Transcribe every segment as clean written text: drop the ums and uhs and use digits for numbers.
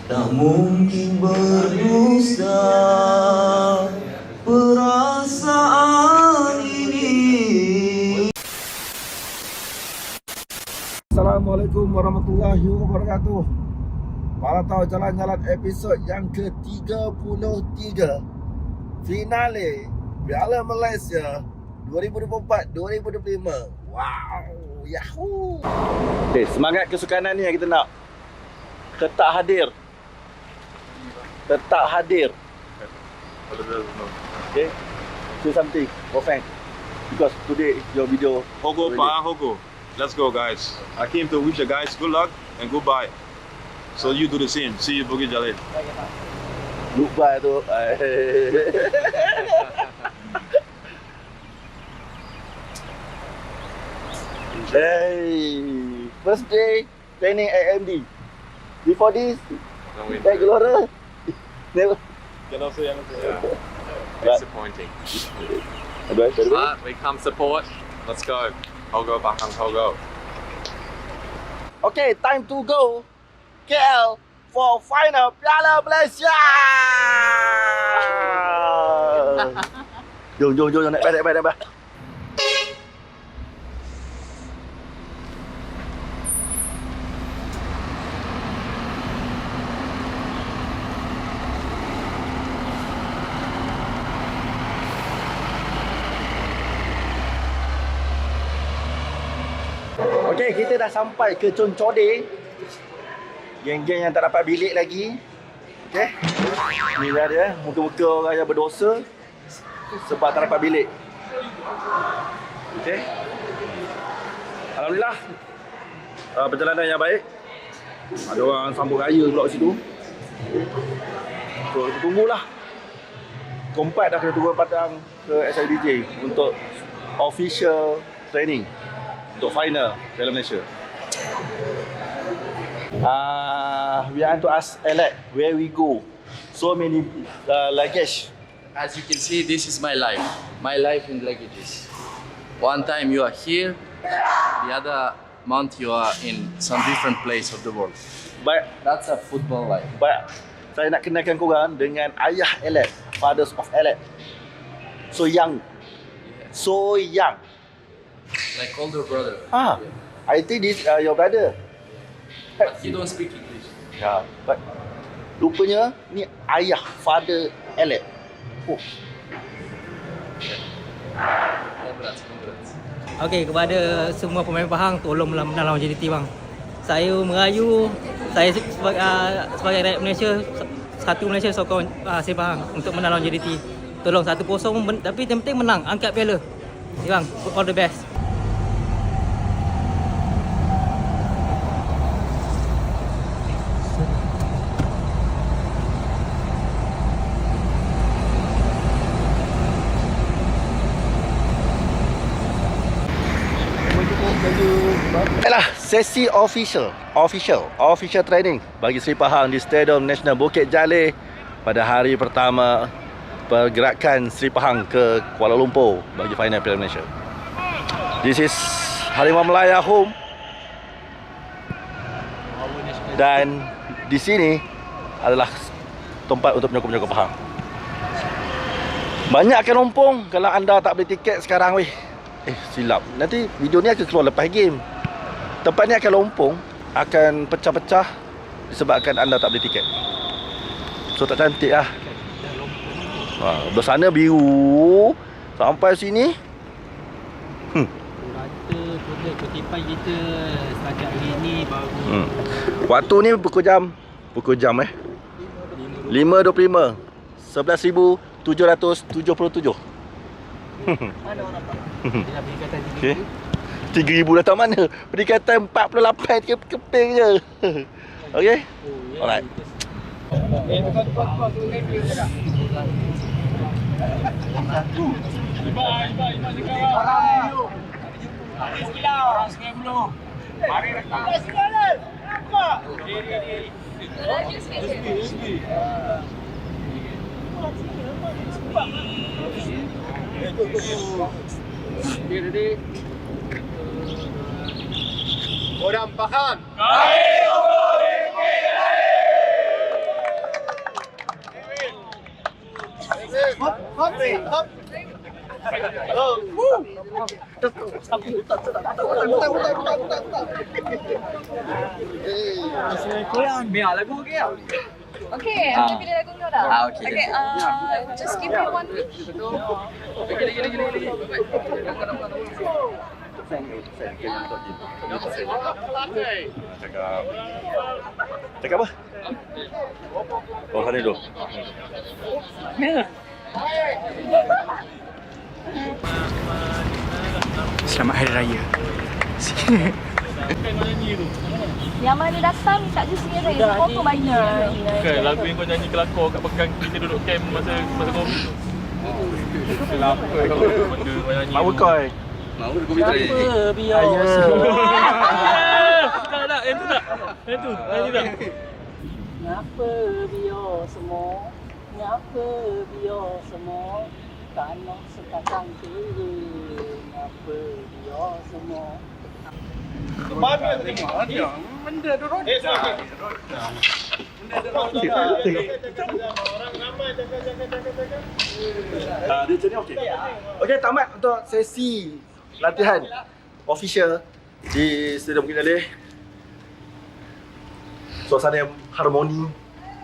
Tak mungkin berdusta perasaan ini. Assalamualaikum warahmatullahi wabarakatuh. Para tahu jalan-jalan episod yang ke-33 finale Piala Malaysia 2024-2025. Wow, yahoo. Semangat kesukanan ni yang kita nak. Tetap hadir. Okay, say something for fans, because today your video Hogo, really- Pa, Hogo. Let's go, guys. I came to wish the guys good luck and goodbye. So you do the same. See you, Bukit Jalil. lupa tu. Hey, first day training at AMD. Before this, at Gelora, never. Cannot say anything. But- Disappointing. But But we come support. Let's go. Hogo, Bahang, Hogo. okay, time to go KL for final Piala Malaysia. Jom naik balik. Okey, kita dah sampai ke Concode. Geng-geng yang tak dapat bilik lagi. Okey. Ni dia, muka-muka orang yang berdosa sebab tak dapat bilik. Okey. Alhamdulillah. Perjalanan yang baik. Ada orang sambung raya pula kat situ. So, kita tunggulah. Kompat dah kena turun Padang ke SIDJ untuk official training untuk final Piala Malaysia. We want to ask Alec where we go. So many luggage. As you can see, this is my life. My life in luggages. One time you are here, the other month you are in some different place of the world. But That's a football life. saya nak kenalkan korang dengan ayah Alec, fathers of Alec. So young. Like older brother. I think this your brother. But he don't speak English. Ya, but rupanya ni ayah, father Alec. Oh. Congrats. Okey, kepada semua pemain Pahang, tolong menalang JDT bang. Saya merayu, saya sebagai rakyat Malaysia, satu Malaysia sokong saya Pahang untuk menalang JDT. Tolong 1-0, tapi yang penting menang, angkat piala. Ya bang, all the best. Baiklah, sesi official training bagi Seri Pahang di Stadium Nasional Bukit Jalil pada hari pertama pergerakan Seri Pahang ke Kuala Lumpur bagi final Piala Malaysia. This is Harimau Melaya home. Dan di sini adalah tempat untuk penyokong-penyokong Pahang. Banyak akan rompong kalau anda tak beli tiket sekarang weh. Silap. Nanti video ni akan keluar lepas game. Tempat ni akan lompong, akan pecah-pecah disebabkan anda tak beli tiket. So tak cantik lah. Belah sana biru, sampai sini Kutipan kita setakat hari ni baru waktu ni pukul jam 5.25 11,777. Okay. 3,000 datang mana? Peningkatan 48 keping je. Okay? Alright. Orang Pahang. Okay, aku pilih lagu kau dah. Okay, just give me 1 week. Cakap apa? Oh, sana dulu. Selamat Hari Raya. Yang mana datang tak je sendiri. Semua pun banyak. Bukan, lagu yang kau nyanyi kelakor kat pegang kita duduk camp masa Covid tu. Kenapa kau benda kau nyanyi Mak Wekoi. biar Tak, yang tu tak. Yang tu, nyanyi tak? Ngapa biar semua, ngapa biar semua, tanah sekadang kering, ngapa biar semua. Dia macam ni okey. Okey, tamat untuk sesi latihan official di Stadium Bukit Jalil. Suasana yang harmoni,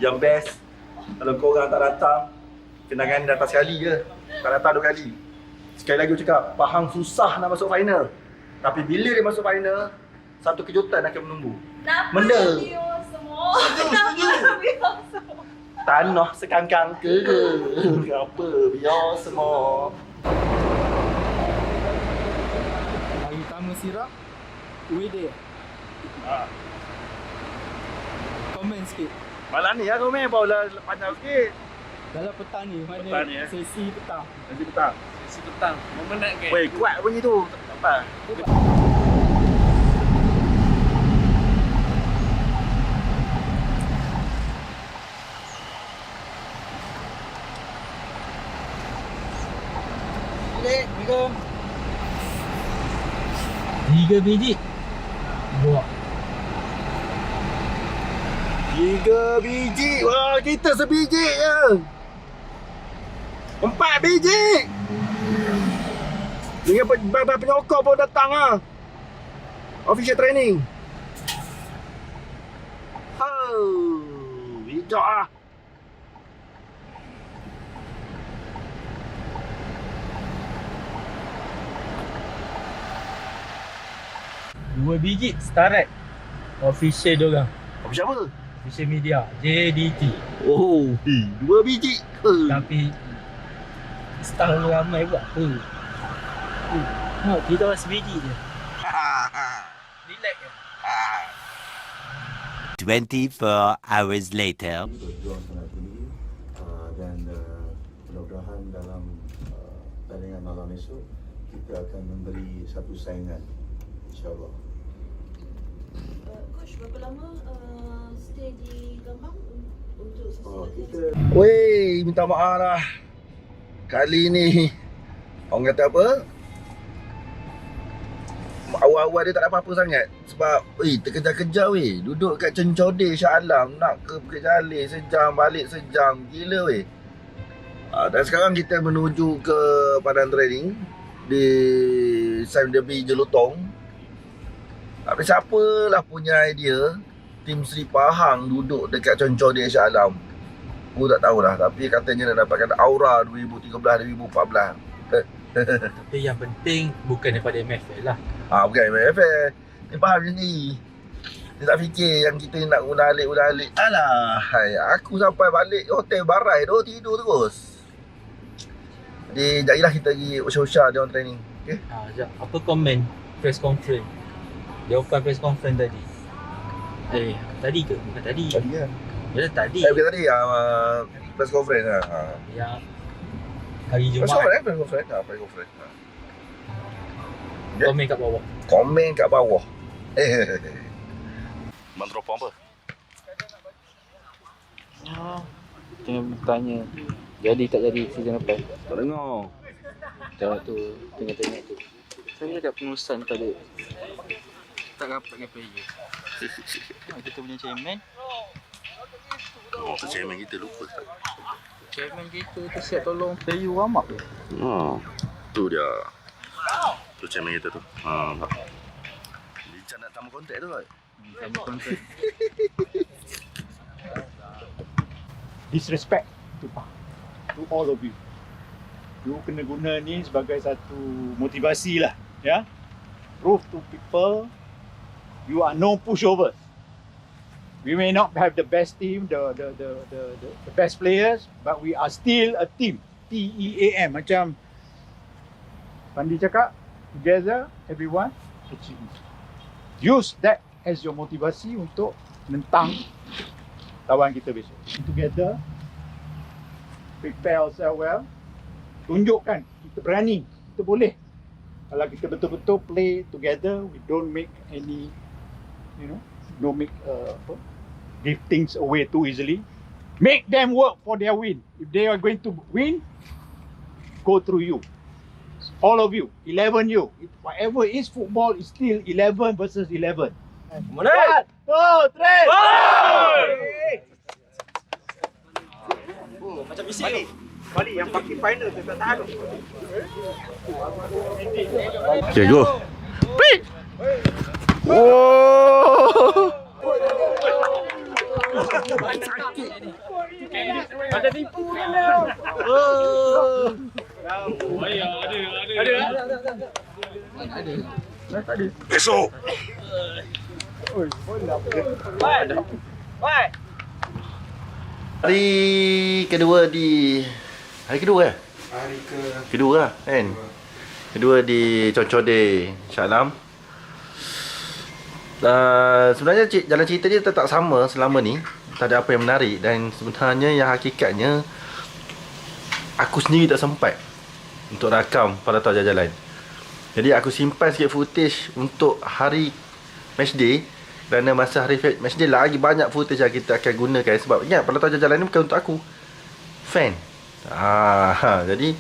yang best. Kalau korang tak datang, kenangan datang sekali je. Tak datang 2 kali. Sekali lagi aku cakap, Pahang susah nak masuk final. Tapi bila dia masuk final, satu kejutan akan menunggu. Benda. Tanah sekangkang kering. Apa biar semua. Hari pertama sirap, Wede. Komen sikit. Malam ni lah kau main, barulah panjang sikit. Dalam petang ni, mana Petang ni, sesi petang. Nanti petang. Sesi petang, memenat ke? Weh, kuat bunyi tu. Tak apa. Assalamualaikum. 3 biji. Buat. 3 biji. Wah, kita sebiji je. 4 biji. Dengan penyokong pun datang lah. Official training. Bijak lah. Dua biji Starret. Official diorang. Official apa? Official media JDT. Oh, 2 biji. Tapi staff ramai buat tu. Kita orang sebiji je. Relax je. 24 hours later. Berjuang sangat tinggi dan mudah-mudahan dalam pertandingan malam esok kita akan memberi satu saingan, insyaAllah. Coach, berapa lama stay di Gambang untuk sesi Weh, minta maaf lah. Kali ni orang kata apa? Awal-awal dia tak ada apa-apa sangat. Sebab terkejar-kejar weh. Duduk kat Cencode Shah Alam, nak ke Bukit Jalil sejam, balik sejam. Gila weh. Dan sekarang kita menuju ke padang training di Sam Derby Jelutong. Tapi siapalah punya idea tim Sri Pahang duduk dekat Cencode Shah Alam. Aku tak tahulah, tapi katanya nak dapatkan aura 2013-2014. Tapi yang penting bukan daripada MFL lah. Bukan MFL. Ni faham je ni. Dia tak fikir yang kita nak udah-alik. Alah, aku sampai balik hotel barai tu tidur terus. Jadi, jadilah kita pergi usah-usah dia orang training. Okay? Sekejap. Apa komen press conference? Dia open press conference tadi. Tadi ke? Bukan tadi. Tadi kan? Ya tadi. Bukan tadi. Press conference lah. Yang hari Press Jumaat. conference. Press conference. Komen kat bawah. Komen kat bawah. Mantropo apa? Tengah bertanya. Jadi tak jadi season lepas. Tak dengar. Tengok tu. Tengok tu. Saya ada pengurusan tadi. Tak dapat dengan player. Kita punya chairman. chairman kita lupa tak? Chairman kita tu siap tolong player warm up. Tu dia. Tu chairman kita tu. Dia nak tambah kontak tu kan? Tambah kontak. Disrespect to all of you. You kena guna ni sebagai satu motivasi lah, ya. Prove to people you are no pushovers. We may not have the best team, the best players, but we are still a team. TEAM, macam Pandi cakap, together everyone achieve. Use that as your motivasi untuk menentang lawan kita besok. Together, prepare ourselves well. Tunjukkan kita berani, kita boleh. Kalau kita betul-betul play together, we don't make any, don't make give things away too easily. Make them work for their win. If they are going to win, go through you. All of you, 11 you. Whatever is football is still 11 versus 11. 1, 2, 3. Macam misi Balik yang pakai final tu tak tahan. Okay, go. Pick. Oh. Ada tipu kena. Ada. Besok. Hari kedua di hari kedua kedua lah kan. Kedua di Concode Shah Alam. Sebenarnya jalan cerita dia tetap sama selama ni. Tak ada apa yang menarik. Dan sebenarnya yang hakikatnya aku sendiri tak sempat untuk rakam pada tahu jalan. Jadi aku simpan sikit footage untuk hari match day. Kerana masa hari match day lagi banyak footage yang kita akan gunakan. Sebab ingat pada tahu jalan ni bukan untuk aku, fan. Jadi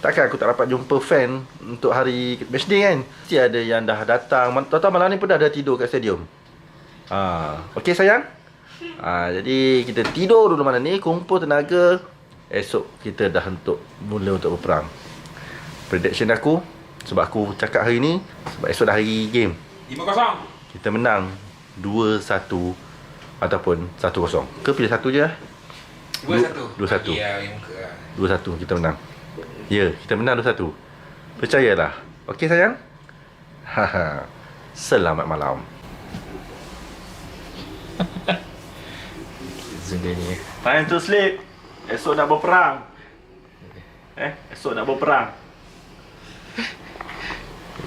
takkan aku tak dapat jumpa fan untuk hari match day kan. Mesti ada yang dah datang. Tuan-tuan malam ni pun dah ada tidur kat stadium. Okey sayang. Jadi kita tidur dulu malam ni, kumpul tenaga. Esok kita dah mula untuk berperang. Prediction aku, sebab aku cakap hari ni, sebab esok dah hari game 5-0. Kita menang 2-1 ataupun 1-0. Ke pilih satu je lah. 2-1. 2-1 kita menang. Ya, kita menang 2-1. Percayalah. Okey sayang? Selamat malam. Time to sleep. Esok nak berperang. Esok nak berperang.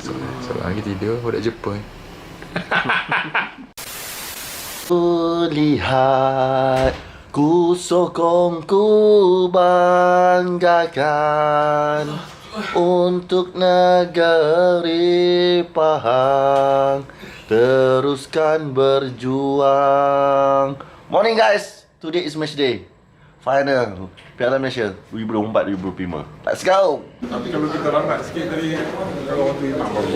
Esok lagi tidur, budak Jepun. Lihat, ku sokong, ku banggakan untuk negeri Pahang. Teruskan berjuang. Morning guys, today is match day. Final Piala Malaysia 2024-2025. Let's go. Tapi kalau kita lambat sikit tadi, kalau waktu imam baru.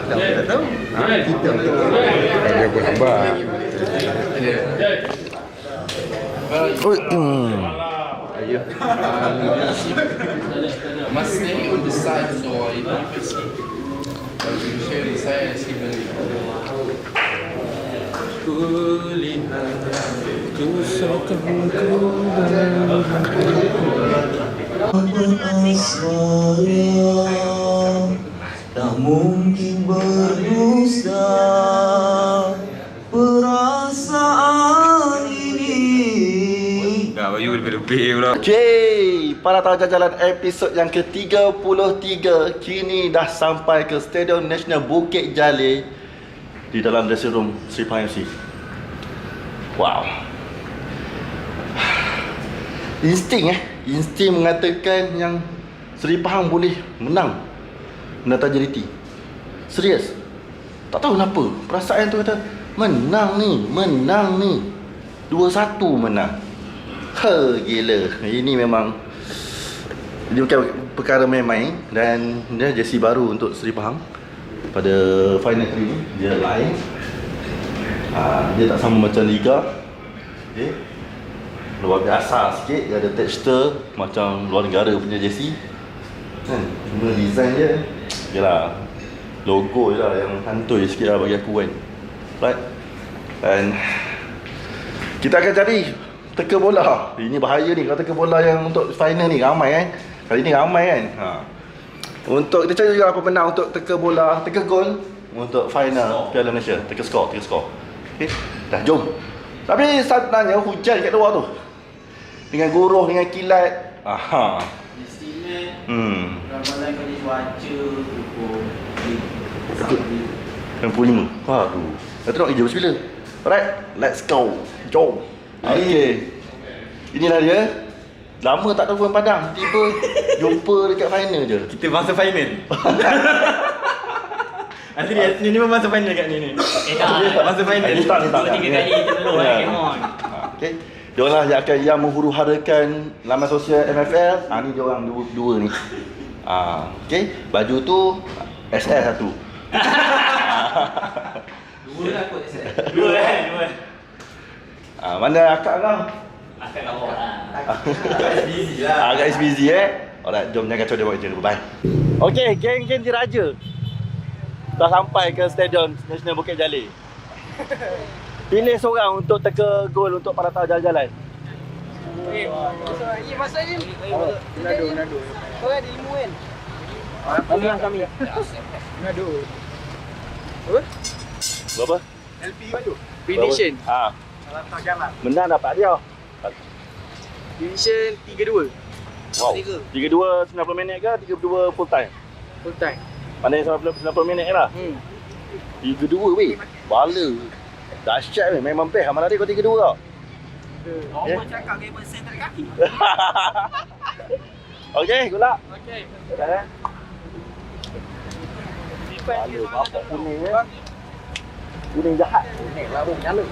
Tak tahu. Kita Dia pun lambat. Must stay on the side so you can see. Kalau you share the side, see the tak mungkin berdusta. Perasaan ini. Dah baju lebih pula. Okay, para tahu jalan episod yang ke-33 kini dah sampai ke Stadium Nasional Bukit Jalil di dalam dressing room Seri Pahang FC. Wow. Insting mengatakan yang Seri Pahang boleh menang menentang JDT. Serius. Tak tahu kenapa. Perasaan tu kata menang ni. 2-1 menang. Gila. Ini memang, ini bukan perkara main-main. Dan dia jersey baru untuk Seri Pahang pada final kali ni. Dia lain. Dia tak sama macam Liga. Okay. Luar biasa sikit, dia ada tekstur macam luar negara punya jersey. Kan? Cuma design dia, yalah, logo je lah yang hantui sikit lah bagi aku kan. Right? Dan kita akan cari teka bola. Ini bahaya ni, kalau teka bola yang untuk final ni ramai kan. Kali ni ramai kan. Untuk kita cari juga pemenang untuk teka bola, teka gol untuk final Piala Malaysia. Teka skor. Okay, dah jom. Tapi sebenarnya hujan kat luar tu, dengan guruh, dengan kilat. Ramalan kali cuaca pukul 65. Aduh. Dah tengok kerja bila. Alright, let's go. Jom. Okay. Inilah dia. Lama tak tahu Padang. Tiba jumpa dekat final je. Kita masa final. Nanti ni masa final kat ni. Masa final. Ni tak. 2-3 kali kita lalu come on. Okay. Diorang lah yang menghuru-harakan laman sosial MFL. Ni diorang dua ni. Okay. Baju tu SL satu. Dua lah kot SL. Dua. Mana akak kau? Akak kat bawah. Agak busy lah. Agak busy Alright, jom jangan kacau dia buat kerja dulu. Bye. Okay, geng-geng Diraja dah sampai ke Stadium Nasional Bukit Jalil. Pilih seorang untuk teka gol untuk para tahu jalan-jalan. Masa ni Nado. Kau ada 5 kan? Pemenang kami. Nado. Apa? Berapa? LP baju. Finishing. Salah tak jalan. Menang dapat dia. Finishing 3-2. Wow. 3-2 90 minit ke 3-2 full time? Full time. Mana yang 90 minit lah. 3-2 weh. Bala. Dahsyat weh. Memang best. Mana dia kau 3-2 tau. Orang cakap gamble set tarik kaki. Okay, good luck. Okey. Dah. Bala apa kuning ya. Kuning jahat. Kuning lah bung nyala.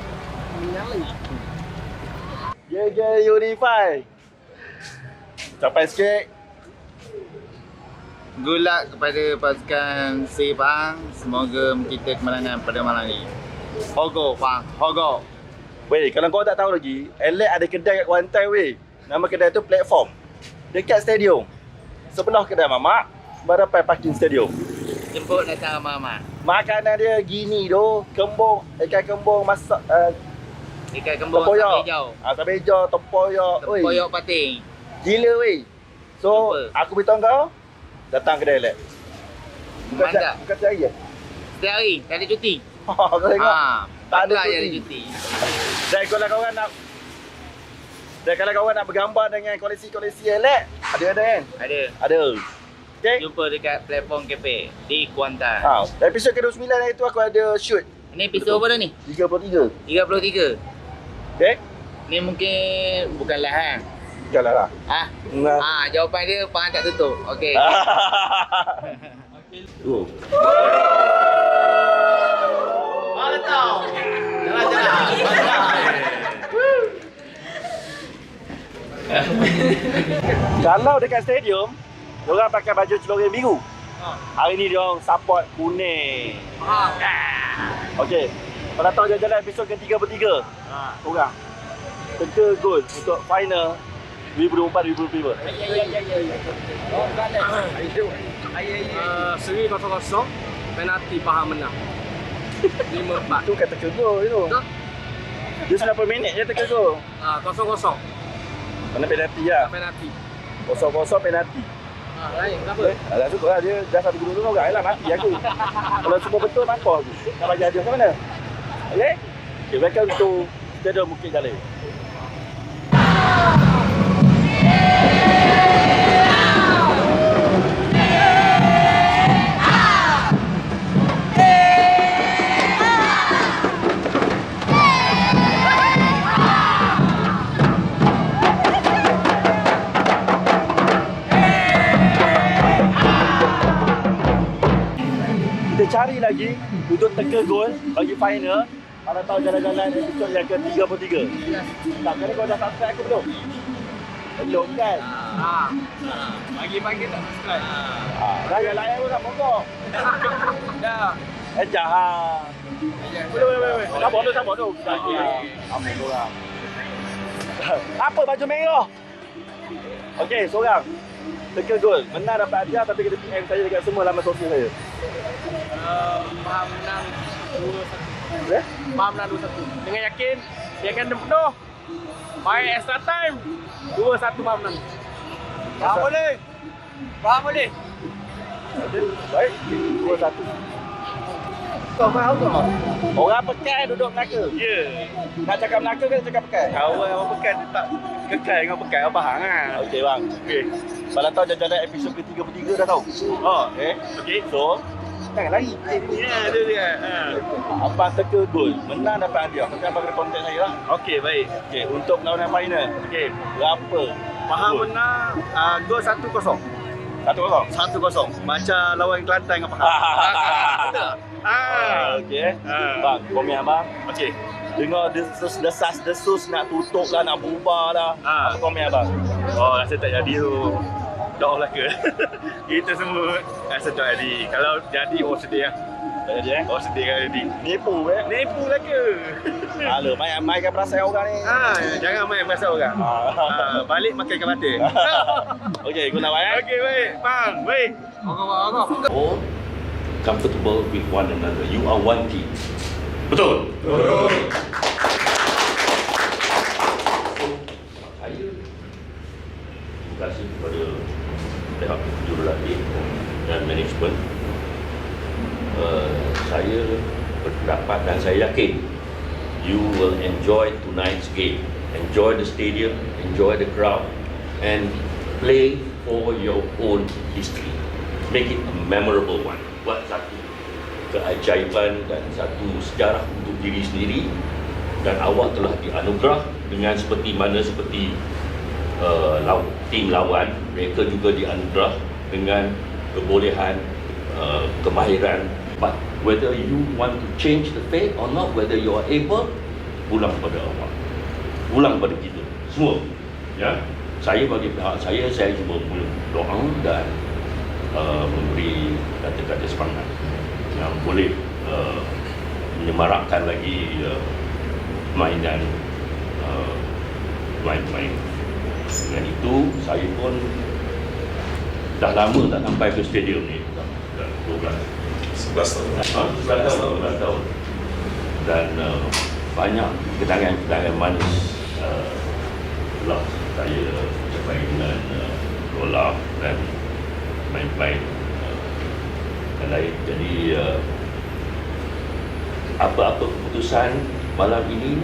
Unify. Capai sikit. Good luck kepada pasukan Sepang. Semoga kita kemenangan pada malam ni. Hogo, Fang. Hogo. Weh, kalau kau tak tahu lagi, Elite ada kedai kat Kuantan weh. Nama kedai tu Platform. Dekat stadium. Sebelah kedai mamak, berdepan parking stadium. Jemput datang Mama. Makanan dia gini tu, kembung, ikan kembung masak Ikan kembung tempoyak. hijau. Sampai hijau, tempoyak. Tempoyak pating. Gila weh. So, aku beritahu kau, datang kedai Elite. Mantap. Bukan cari je. Setiap hari, tak ada cuti. Kau tengok. Tak ada cuti. Dan kalau korang nak bergambar dengan koleksi-koleksi Elite, ada kan? Ada. Okay. Jumpa dekat platform kafe di Kuantan. Episod ke-29 hari tu aku ada shoot. Ini episod apa dah ni? 33. 33. Okay. Ni mungkin bukan lahan. Bukanlah lah. Jawapan dia Faham tak tutup. Okey. Oh. Betul. Kalau dekat stadium, diorang pakai baju celoreh biru. Hari ni diorang support kuning. Okey. Kalau tahu jalan-jalan episod ke-33. Korang teka gol untuk final 2024-2025. Seri 0-0, penalti Pahang menang. 5-4. Itu kan teka gol tu. Dia 90 minit je teka gol. 0-0. Mana penalti lah. Penalti. 0-0 penalti. Lain kenapa? Dah cukup lah dia. Dah satu guru dulu orang lah mati aku. Kalau semua betul mampu aku. Nak bagi hadiah ke mana? Okay? Okay, welcome to Stadium Bukit Jalil. Cari lagi untuk teka gol bagi final. Kalau tahu jalan-jalan episod yang ke-33. Tak, kali kau dah subscribe aku belum? Belum kan? Pagi-pagi tak subscribe. Dah yang lain pun tak mogok. Dah. Jahat. Boleh. Sabar tu. Amin korang. Apa baju merah? Okey, seorang. Teka gol. Menang dapat hadiah tapi kena PM saya dekat semua laman sosial saya. Faham menang 2-1. Eh? Faham menang 2-1. Dengan yakin, dia akan penuh. Main extra time. 2-1 faham menang. Faham boleh. Baik, 2-1. Kau faham tak? Orang pekan duduk Melaka. Ya. Nak cakap Melaka ke nak cakap pekan? Kawan orang pekan dia tak kekal dengan pekan abang hang ah. Okey bang. Okey. Kalau tahu jajanan episod ke-33 dah tahu. Oh, Okey. So, jangan lari. Ya, dia dia. Abang teka gol. Menang dapat hadiah. Nanti abang kena kontak saya lah. Okey, baik. Okey, untuk perlawanan final. Okey. Berapa? Faham gol? menang gol 1-0. 1-0. Macam lawan Kelantan dengan Pahang. Okey. Bang, komen abang. Okey. Dengar desas-desus nak tutup lah, nak bubar lah. Apa komen abang? Oh, rasa tak jadi tu. Dah lah ke? Kita semua rasa tak jadi. Kalau jadi, sedih lah. Tak jadi sedih kan jadi. Nipu Nipu lah ke? Halo, mainkan perasaan orang ni. Jangan main perasaan orang. Balik makankan mata. Okey, guna abang Okey, baik. Faham, baik. All comfortable with one another. You are one team. Betul? Saya terima kasih kepada pihak jurulatih dan management. Saya berpendapat dan saya yakin you will enjoy tonight's game. Enjoy the stadium, enjoy the crowd, and play for your own history. Make it a memorable one. Buat satu keajaiban dan satu sejarah untuk diri sendiri, dan awak telah dianugerah dengan seperti tim lawan, mereka juga dianugerah dengan kebolehan, kemahiran. But whether you want to change the fate or not, whether you are able, pulang pada awak, pulang pada kita semua. Ya, saya bagi pihak saya cuma doa dan memberi kata-kata semangat yang boleh menyemarakkan lagi mainan main-main. Dengan itu, saya pun dah lama tak sampai ke stadium ni. Dah 11 tahun. Dan banyak kenangan-kenangan manis telah saya capai dengan Lola dan main-main dan lain. Jadi apa-apa keputusan malam ini,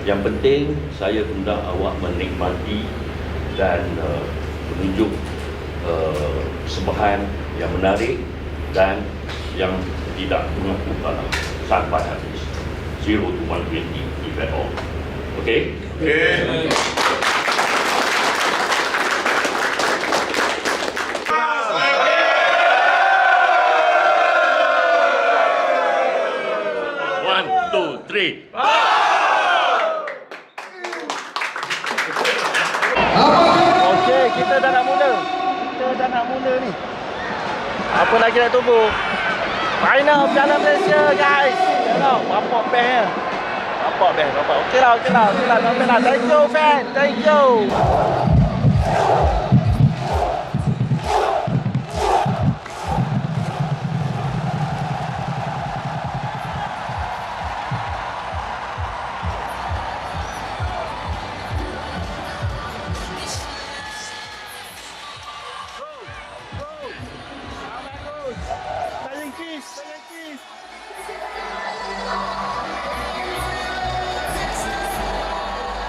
yang penting saya hendak awak menikmati dan menunjuk persembahan yang menarik dan yang tidak mengaku kalah sampai habis. 0 to 120 if at all. Okay? Okay. Okey, kita dah nak mula ni. Apa lagi nak tunggu? Final Piala Malaysia, guys. Tengok, bapak best. Okey lah. Thank you, fan. Thank you.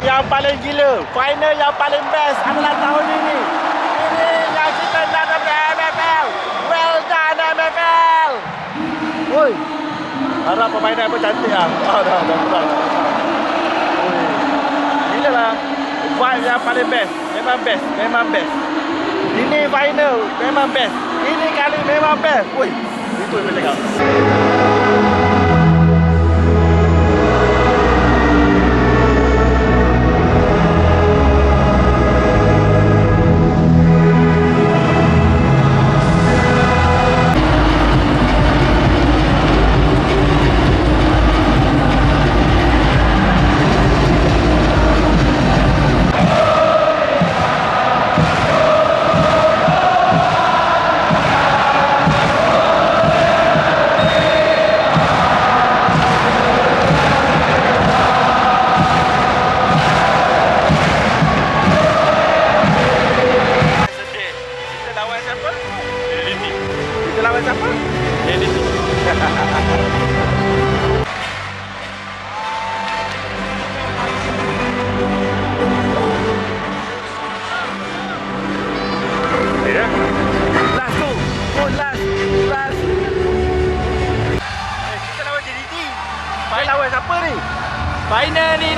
Yang paling gila, final yang paling best adalah tahun ini. Ini yang kita nak dapat MFL. Well done MFL. Woi, harap permainan pun cantik lah. Dah. Gila lah. Vibe yang paling best. Memang best. Ini final, memang best. Ini kali memang best. Woi, itu yang saya cakap.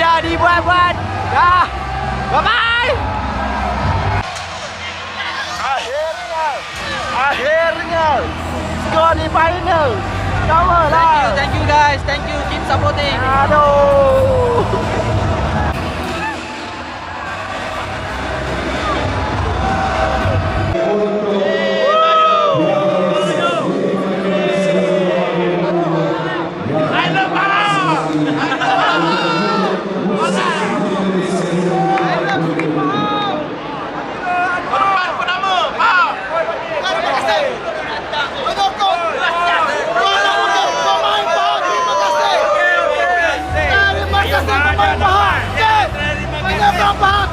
dah dibuat-buat. Dah. Bye-bye. Akhirnya skor di final. Sama lah. Thank you guys. Thank you. Keep supporting. Aduh.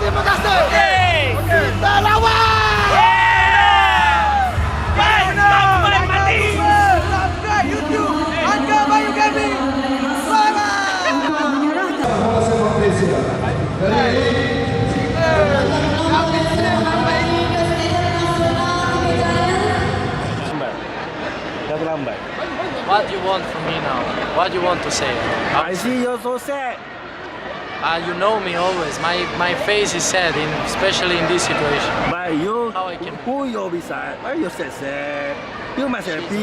Terima kasih. Kita lawan. Mati. Subscribe YouTube Angga Bayu Gaming. What do you want from me now? What do you want to say? I see you're so sad. You know me always. My face is sad, especially in this situation. But you, How I can... who you'll be sad? Why you sad? You must happy.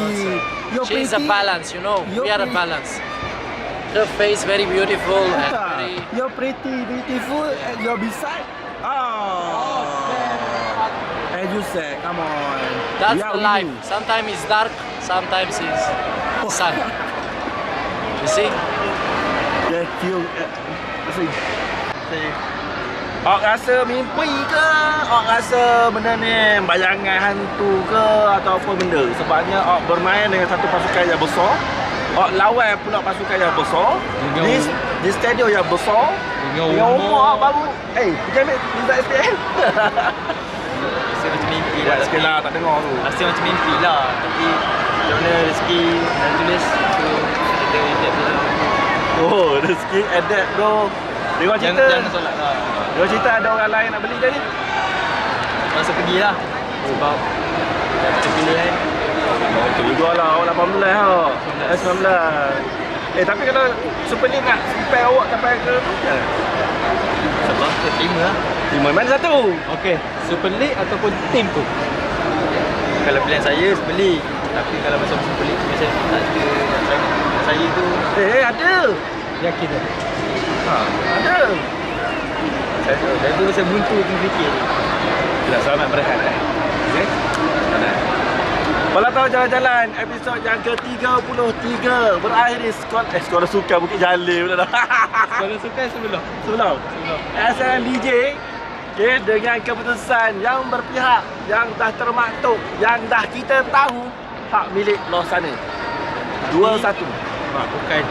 You're She's a pretty. balance, you know. You're We are a pretty. balance. Her face very beautiful and Ah, very... you're pretty, beautiful, and you're beside. Oh. And you said, come on. That's We are the life. winning. Sometimes it's dark, sometimes it's sun. You see? Yeah, feel. Awak rasa mimpi ke? Awak rasa benda ni bayangan hantu ke atau apa benda? Sebabnya awak bermain dengan satu pasukan yang besar. Awak lawan pula pasukan yang besar. Di stadium yang besar. Dengan umur awak baru. Pergi ambil visa SPM. Rasa macam mimpi lah. Sikit lah tak dengar tu. Rasa macam mimpi lah. Tapi macam mana rezeki dan tulis tu ada Oh, rezeki adapt bro. Dengar cerita. Jangan solat lah. Dengar cerita ada orang lain nak beli tadi. Rasa pergilah. Sebab macam pilihan. Betul juga lah, awak 18 tau. 19. Tapi kalau Super League nak sampai awak sampai ke mana? Sebab terima lah. Terima mana satu? Okey, Super League ataupun tim tu? Kalau pilihan saya Super League. Tapi kalau masuk Super League macam tak ada nak try saya tu. Ada. Yakin tak? Ada. Saya tu saya buntu tu fikir. Tidak selamat berehat okey? Kalau tahu jalan-jalan episod yang ke-33 berakhir di skor sukan Bukit Jalil pula dah. Skor sukan sebelum. SNDJ okay, dengan keputusan yang berpihak, yang dah termaktub, yang dah kita tahu hak milik Losana 2-1. Bukan.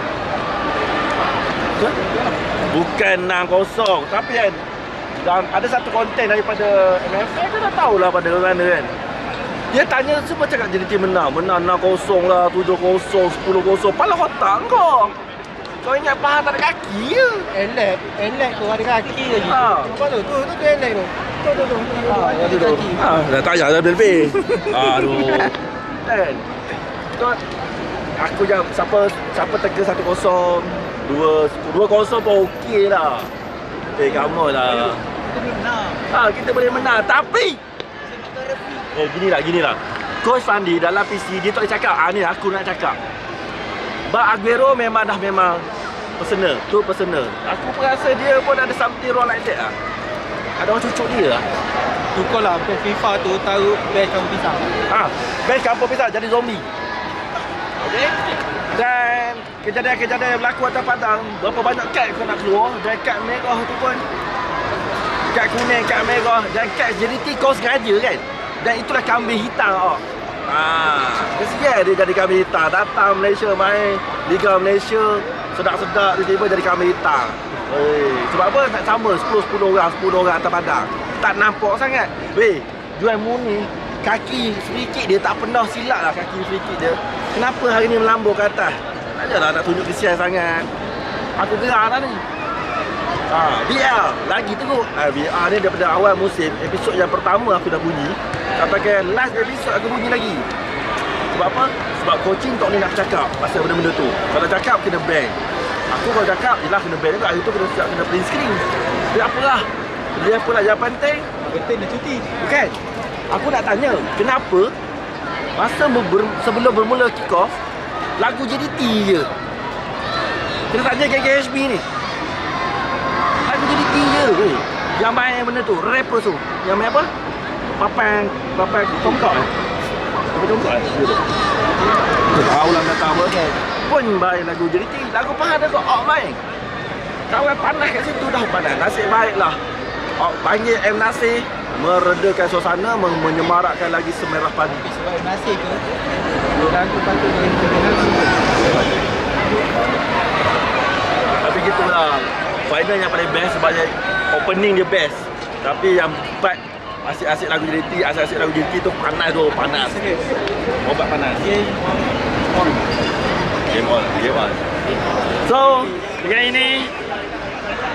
Bukan 6-0 tapi kan dan ada satu konten daripada MFA kan dah tahulah pada mana kan. Dia tanya semua cakap jadi tim menang 6-0 lah, 7-0, 10-0. Pala otak kau. Kau ingat paha tak ada kaki ke? Elek tu ada kaki lagi. Apa tu? Tu elek tu. Tu. Kaki. Dah tak payah dah lebih. Aduh. Kan. Aku jam siapa teka 1-0, 2-0 pun okey lah. Kamu lah. Kita menang. Kita boleh menang tapi gini lah. Coach Fandi dalam PC dia tak boleh cakap. Ni aku nak cakap. Aguero memang personal. Tu personal. Aku pun rasa dia pun ada something wrong like that lah. Ada orang cucuk dia lah. Tukar lah FIFA tu taruh bench kampung pisang. Bench kampung pisang jadi zombie. Okay. Dan kejadian-kejadian yang berlaku atas padang, berapa banyak kad kau nak keluar. Dan kad merah tu pun kad kuning, kad merah dan kad JDT kau sengaja kan. Dan itulah kambing hitam. Kesian dia jadi kambing hitam. Datang Malaysia main Liga Malaysia, sedap-sedap tiba-tiba jadi kambing hitam. Sebab apa? Tak sama 10 orang atas padang. Tak nampak sangat. Jual Muni kaki sedikit dia tak pernah silap lah kaki sedikit dia. Kenapa hari ni melambur ke atas? Tak adalah nak tunjuk kesian sangat. Aku gerak dah ni. VR lagi teruk. VR ni daripada awal musim, episod yang pertama aku dah bunyi sampai ke last episod aku bunyi lagi. Sebab apa? Sebab coaching tak boleh nak cakap pasal benda-benda tu. Kalau cakap kena ban. Aku kalau cakap, yelah kena ban juga. Hari tu kena siap kena print screen. Tapi apalah. Dia pun yang penting. Penting dia cuti. Bukan. Aku nak tanya, kenapa masa sebelum bermula kick off, lagu JDT je? Kita tanya KKHB ni. Lagu JDT je weh. Yang main benda tu, rapper tu. Yang main apa? Papan tongkok Papan tongkok Dia tahu lah kata apa kan. Pun main lagu JDT. Lagu Pahang dia kok main. Kawan panas kat situ dah panas. Nasib baiklah panggil M. Nasir meredakan suasana, menyemarakkan lagi semerah padi. Sebab M. Nasir ke? Lagu patut tapi gitulah. Final yang paling best sebab opening dia best. Tapi yang part asyik-asyik lagu JDT, asyik-asyik lagu JDT tu panas tu, panas. Obat panas. Game on. So, dengan ini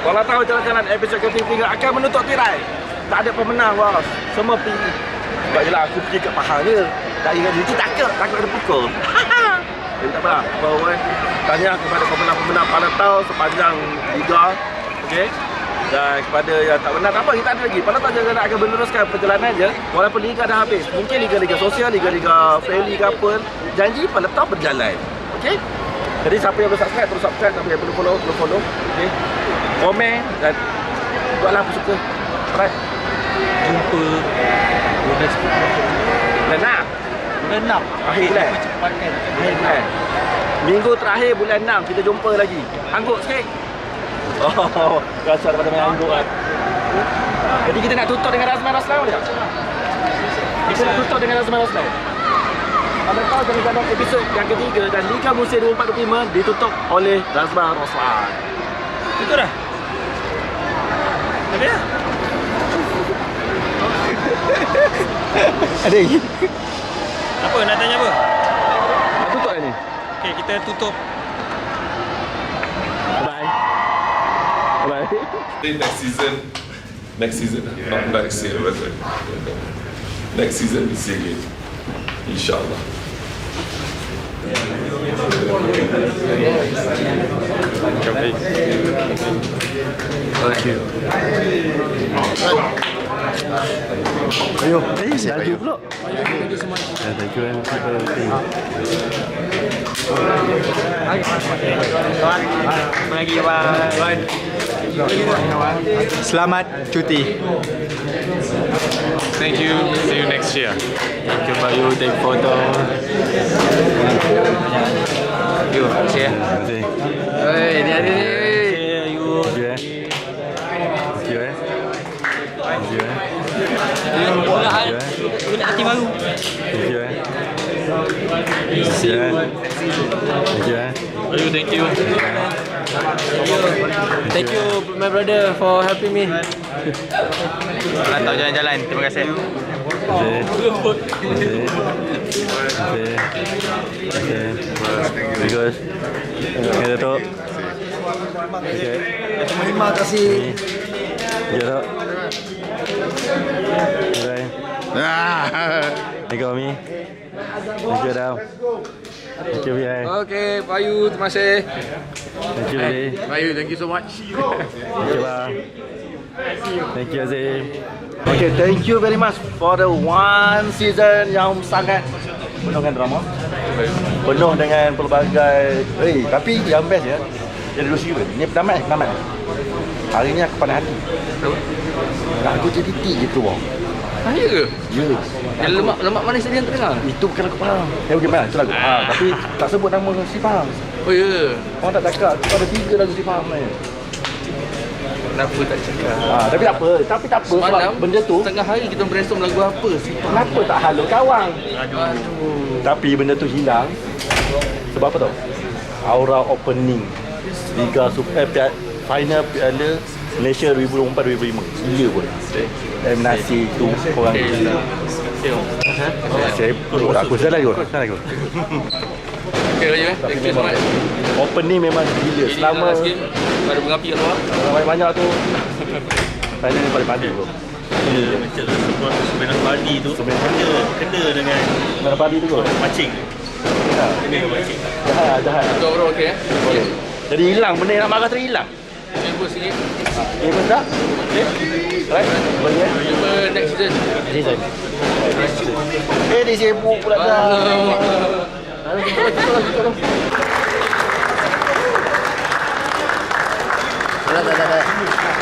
kalau tahu jalan-jalan episod ke-3 akan menutup tirai. Tak ada pemenang bos. Semua pergi. Sebab jelah aku pergi kat Pahang je. Tak ingat JDT takut ada pukul. Jadi tak apalah. Tanya kepada pemenang-pemenang pada tahun sepanjang liga. Okey. Dan kepada yang tak benar, tak apa, kita ada lagi. Pada tahun jangan akan meneruskan perjalanan je. Walaupun liga dah habis. Mungkin liga-liga sosial, liga-liga friendly ke apa. Janji pada tahun berjalan. Okey. Jadi siapa yang belum subscribe, terus subscribe. Siapa yang belum follow. Okey. Komen dan buatlah apa suka. Alright. Jumpa bulan 6. Akhir bulan. Minggu terakhir bulan 6 kita jumpa lagi. Angguk sikit. Oh, rasa daripada main angguk kan. Jadi kita nak tutup dengan Razman Roslan dia. Kita nak tutup dengan Razman Roslan. Pada tahun jalan-jalan episod yang ketiga dan Liga Musim 24-25 ditutup oleh Razman Roslan. Itu dah. Habis dah. Ada lagi? Apa nak tanya apa? Nak tutup dah ni? Okey, kita tutup. Bye. Next season, not next year, but next season we see again, inshallah. Thank you. Ayo, laju pula. Thank you. Apa lagi kawan? Selamat cuti. Thank you. See you next year. Thank you Bayu, take photo. You, share. Oi, dia ada ni. You. Budak hati baru. Thank you. Thank you my brother for helping me. Rantau jalan-jalan. Terima kasih. Bagus. Okay, Datuk. Terima kasih. Ya, Datuk. Bye. Thank you, Ami. Thank you, Adam. Thank you, Biai. Okay, Bayu, terima kasih. Thank you, Billy. Bayu, thank you so much. Thank you, Bang. Thank you, Azim. Okay, thank you very much for the one season yang sangat penuh dengan drama, penuh dengan pelbagai. Tapi yang best ya, yang dulu sini ni pertama. Hari ni aku panas hati. Lagu JDT gitu bang. Ya ke? Ya. Yang lemak manis tadi yang terdengar? Itu bukan lagu Pahang. Bagaimana? Itu lagu Pahang. Tapi tak sebut nama si Pahang. Oh ya. Orang tak cakap. Itu ada 3 lagu si Pahang ni. Kenapa tak cakap? Tapi tak apa. Semalam, sebab benda tu tengah hari kita brainstorm lagu apa sih? Kenapa tak halu kawan? Tapi benda tu hilang. Sebab apa tau? Aura opening Liga Super Final Piala Malaysia 2024-2025. Gila pun. M. Nasir tu korang gila. Aku salah lagi. Okay, Rayu, thank you so much. Opening memang gila. Selama ada mengapi kat luar. banyak tu. Tadi ni paling padi bro. Macam sebenarnya padi tu kena dengan sebenarnya padi tu kot. Macing. Jahat. Betul bro, okay. Boleh. Jadi hilang benda yang nak marah tadi hilang. Sibuk sikit. Okay, betul tak? Okay. Alright. Boleh. Jumpa next season. Season. Dia sibuk pula dah. Tak.